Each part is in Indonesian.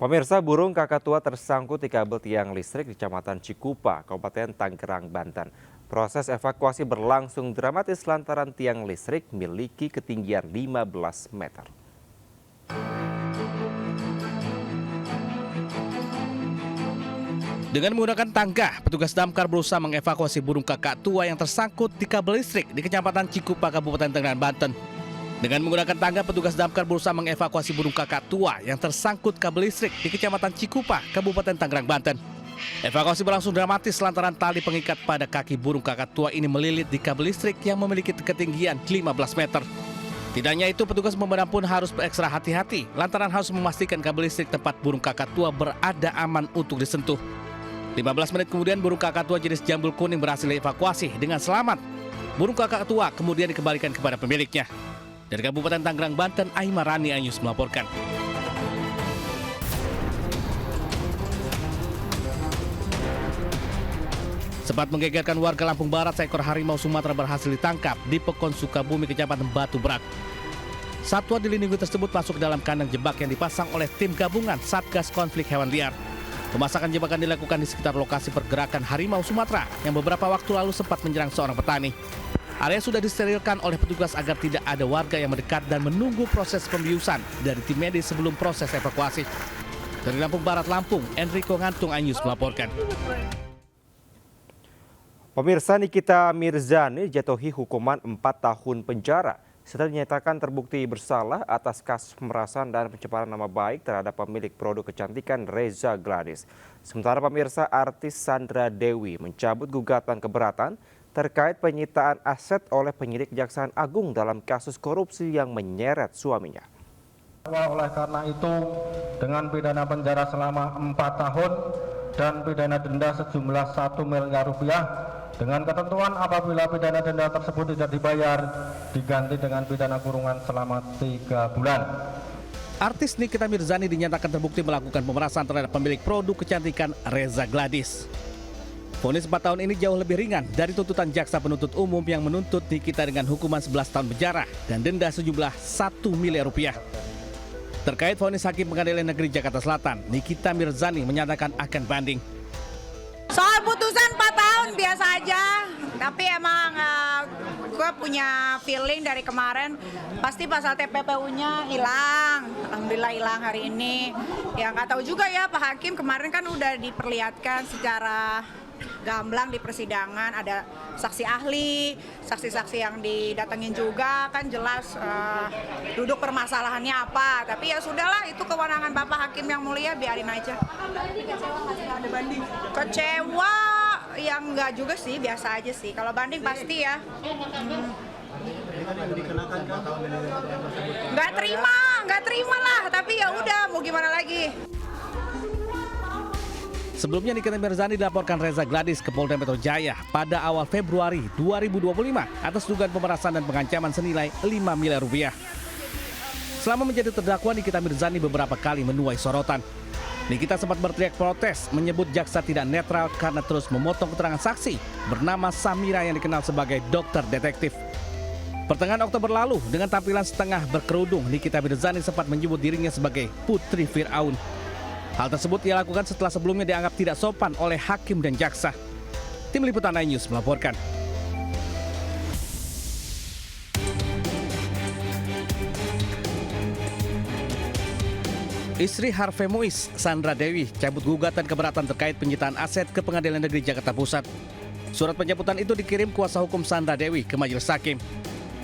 Pemirsa, burung kakatua tersangkut di kabel tiang listrik di Kecamatan Cikupa, Kabupaten Tangerang, Banten. Proses evakuasi berlangsung dramatis lantaran tiang listrik memiliki ketinggian 15 meter. Dengan menggunakan tangga, petugas damkar berusaha mengevakuasi burung kakatua yang tersangkut di kabel listrik di Kecamatan Cikupa, Kabupaten Tangerang, Banten. Dengan menggunakan tangga, petugas damkar berusaha mengevakuasi burung kakatua yang tersangkut kabel listrik di Kecamatan Cikupa, Kabupaten Tangerang, Banten. Evakuasi berlangsung dramatis lantaran tali pengikat pada kaki burung kakatua ini melilit di kabel listrik yang memiliki ketinggian 15 meter. Tidak hanya itu, petugas pemadam pun harus berekstra hati-hati lantaran harus memastikan kabel listrik tempat burung kakatua berada aman untuk disentuh. 15 menit kemudian burung kakatua jenis jambul kuning berhasil dievakuasi dengan selamat. Burung kakatua kemudian dikembalikan kepada pemiliknya. Dari Kabupaten Tangerang, Banten, Aimar Rani Anyus melaporkan. Sempat menggegerkan warga Lampung Barat, seekor harimau Sumatera berhasil ditangkap di Pekon Sukabumi, Kecamatan Batu Berak. Satwa dilindungi tersebut masuk ke dalam kandang jebak yang dipasang oleh tim gabungan Satgas Konflik Hewan Liar. Pemasangan jebakan dilakukan di sekitar lokasi pergerakan harimau Sumatera yang beberapa waktu lalu sempat menyerang seorang petani. Area sudah disterilkan oleh petugas agar tidak ada warga yang mendekat dan menunggu proses pembiusan dari tim medis sebelum proses evakuasi. Dari Lampung Barat, Lampung, Enrico Ngantung Anyus melaporkan. Pemirsa, Nikita Mirzani dijatuhi hukuman 4 tahun penjara setelah dinyatakan terbukti bersalah atas kasus pemerasan dan pencemaran nama baik terhadap pemilik produk kecantikan Reza Gladys. Sementara pemirsa, artis Sandra Dewi mencabut gugatan keberatan terkait penyitaan aset oleh penyidik Kejaksaan Agung dalam kasus korupsi yang menyeret suaminya. Oleh karena itu, dengan pidana penjara selama 4 tahun dan pidana denda sejumlah 1 miliar rupiah, dengan ketentuan apabila pidana denda tersebut tidak dibayar, diganti dengan pidana kurungan selama 3 bulan. Artis Nikita Mirzani dinyatakan terbukti melakukan pemerasan terhadap pemilik produk kecantikan Reza Gladys. Vonis 4 tahun ini jauh lebih ringan dari tuntutan jaksa penuntut umum yang menuntut Nikita dengan hukuman 11 tahun penjara dan denda sejumlah 1 miliar rupiah. Terkait vonis Hakim Pengadilan Negeri Jakarta Selatan, Nikita Mirzani menyatakan akan banding. Soal putusan 4 tahun biasa aja, tapi emang gue punya feeling dari kemarin pasti pasal TPPU-nya hilang. Alhamdulillah hilang hari ini. Ya nggak tahu juga ya, Pak Hakim kemarin kan udah diperlihatkan secara gamblang di persidangan, ada saksi ahli, saksi-saksi yang didatengin juga, kan jelas duduk permasalahannya apa. Tapi ya sudahlah, itu kewenangan Bapak Hakim yang mulia, biarin aja. Kecewa yang enggak juga sih, biasa aja sih. Kalau banding pasti ya. Nggak terima lah, tapi ya udah, mau gimana lagi. Sebelumnya Nikita Mirzani dilaporkan Reza Gladys ke Polda Metro Jaya pada awal Februari 2025 atas dugaan pemerasan dan pengancaman senilai 5 miliar rupiah. Selama menjadi terdakwa, Nikita Mirzani beberapa kali menuai sorotan. Nikita sempat berteriak protes, menyebut jaksa tidak netral karena terus memotong keterangan saksi bernama Samira yang dikenal sebagai dokter detektif. Pertengahan Oktober lalu, dengan tampilan setengah berkerudung, Nikita Mirzani sempat menyebut dirinya sebagai Putri Fir'aun. Hal tersebut ia lakukan setelah sebelumnya dianggap tidak sopan oleh hakim dan jaksa. Tim Liputan iNews melaporkan. Istri Harvey Muiz, Sandra Dewi, cabut gugatan keberatan terkait penyitaan aset ke Pengadilan Negeri Jakarta Pusat. Surat pencabutan itu dikirim kuasa hukum Sandra Dewi ke Majelis Hakim.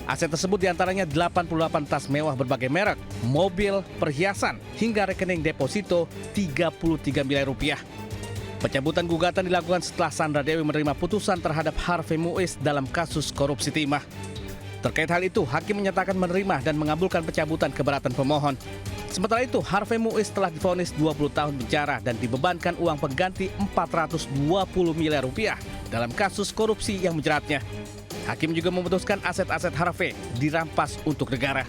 Aset tersebut diantaranya 88 tas mewah berbagai merek, mobil, perhiasan, hingga rekening deposito 33 miliar rupiah. Pencabutan gugatan dilakukan setelah Sandra Dewi menerima putusan terhadap Harvey Muiz dalam kasus korupsi timah. Terkait hal itu, hakim menyatakan menerima dan mengabulkan pencabutan keberatan pemohon. Sementara itu, Harvey Muiz telah divonis 20 tahun penjara dan dibebankan uang pengganti 420 miliar rupiah dalam kasus korupsi yang menjeratnya. Hakim juga memutuskan aset-aset Harvey dirampas untuk negara.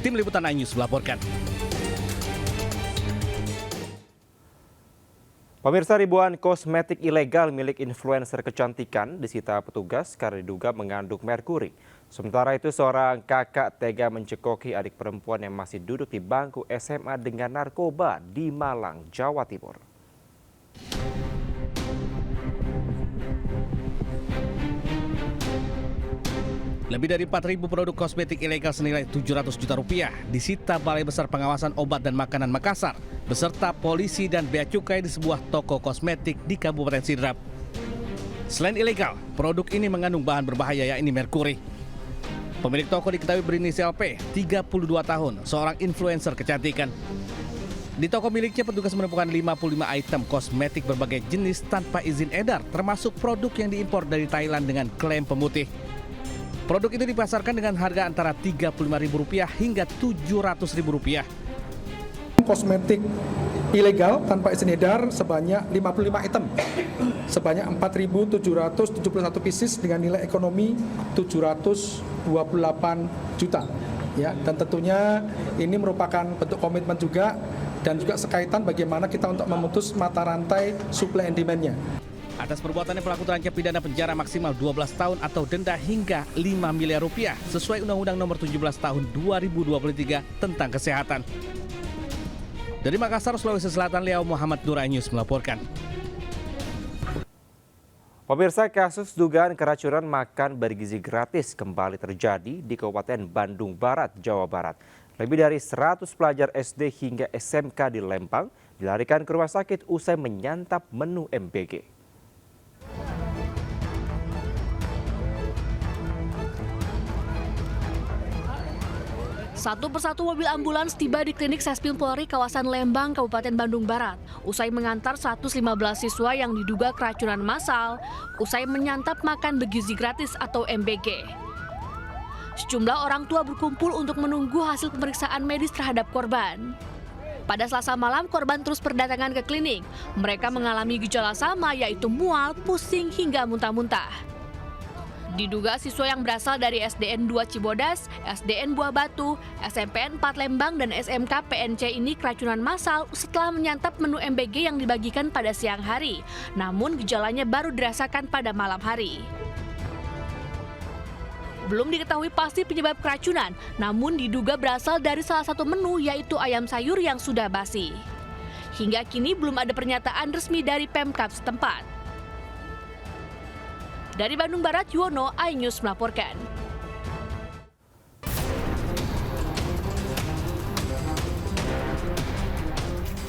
Tim Liputan iNews melaporkan. Pemirsa, ribuan kosmetik ilegal milik influencer kecantikan disita petugas karena diduga mengandung merkuri. Sementara itu, seorang kakak tega mencekoki adik perempuan yang masih duduk di bangku SMA dengan narkoba di Malang, Jawa Timur. Lebih dari 4.000 produk kosmetik ilegal senilai 700 juta rupiah disita Balai Besar Pengawasan Obat dan Makanan Makassar beserta polisi dan bea cukai di sebuah toko kosmetik di Kabupaten Sidrap. Selain ilegal, produk ini mengandung bahan berbahaya yakni merkuri. Pemilik toko diketahui berinisial P, 32 tahun, seorang influencer kecantikan. Di toko miliknya petugas menemukan 55 item kosmetik berbagai jenis tanpa izin edar, termasuk produk yang diimpor dari Thailand dengan klaim pemutih. Produk itu dipasarkan dengan harga antara Rp35.000 hingga Rp700.000. Kosmetik ilegal tanpa izin edar sebanyak 55 item, sebanyak 4.771 pieces dengan nilai ekonomi 728 juta. Ya, dan tentunya ini merupakan bentuk komitmen juga dan juga sekaitan bagaimana kita untuk memutus mata rantai supply and demand-nya. Atas perbuatannya pelaku terancam pidana penjara maksimal 12 tahun atau denda hingga Rp5 miliar sesuai Undang-Undang Nomor 17 Tahun 2023 tentang kesehatan. Dari Makassar, Sulawesi Selatan, Leo Muhammad Nur News melaporkan. Pemirsa, kasus dugaan keracunan makan bergizi gratis kembali terjadi di Kabupaten Bandung Barat, Jawa Barat. Lebih dari 100 pelajar SD hingga SMK di Lembang dilarikan ke rumah sakit usai menyantap menu MBG. Satu persatu mobil ambulans tiba di klinik Sespil Polri kawasan Lembang, Kabupaten Bandung Barat. Usai mengantar 115 siswa yang diduga keracunan massal, usai menyantap makan bergizi gratis atau MBG. Sejumlah orang tua berkumpul untuk menunggu hasil pemeriksaan medis terhadap korban. Pada Selasa malam, korban terus berdatangan ke klinik. Mereka mengalami gejala sama, yaitu mual, pusing, hingga muntah-muntah. Diduga siswa yang berasal dari SDN 2 Cibodas, SDN Buah Batu, SMPN 4 Lembang, dan SMK PNC ini keracunan massal setelah menyantap menu MBG yang dibagikan pada siang hari. Namun gejalanya baru dirasakan pada malam hari. Belum diketahui pasti penyebab keracunan, namun diduga berasal dari salah satu menu yaitu ayam sayur yang sudah basi. Hingga kini belum ada pernyataan resmi dari Pemkab setempat. Dari Bandung Barat, Yuwono, iNews melaporkan.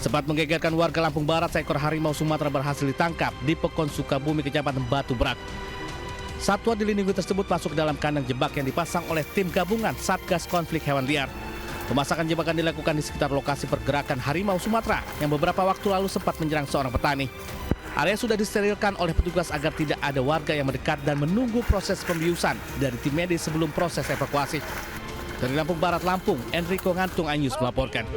Sempat menggegerkan warga Lampung Barat, seekor harimau Sumatera berhasil ditangkap di Pekon Sukabumi, Kecamatan Batu Berak. Satwa dilindungi tersebut masuk dalam kandang jebak yang dipasang oleh tim gabungan Satgas Konflik Hewan Liar. Pemasangan jebakan dilakukan di sekitar lokasi pergerakan harimau Sumatera yang beberapa waktu lalu sempat menyerang seorang petani. Area sudah disterilkan oleh petugas agar tidak ada warga yang mendekat dan menunggu proses pembiusan dari tim medis sebelum proses evakuasi. Dari Lampung Barat, Lampung, Enrico Ngantung, iNews melaporkan.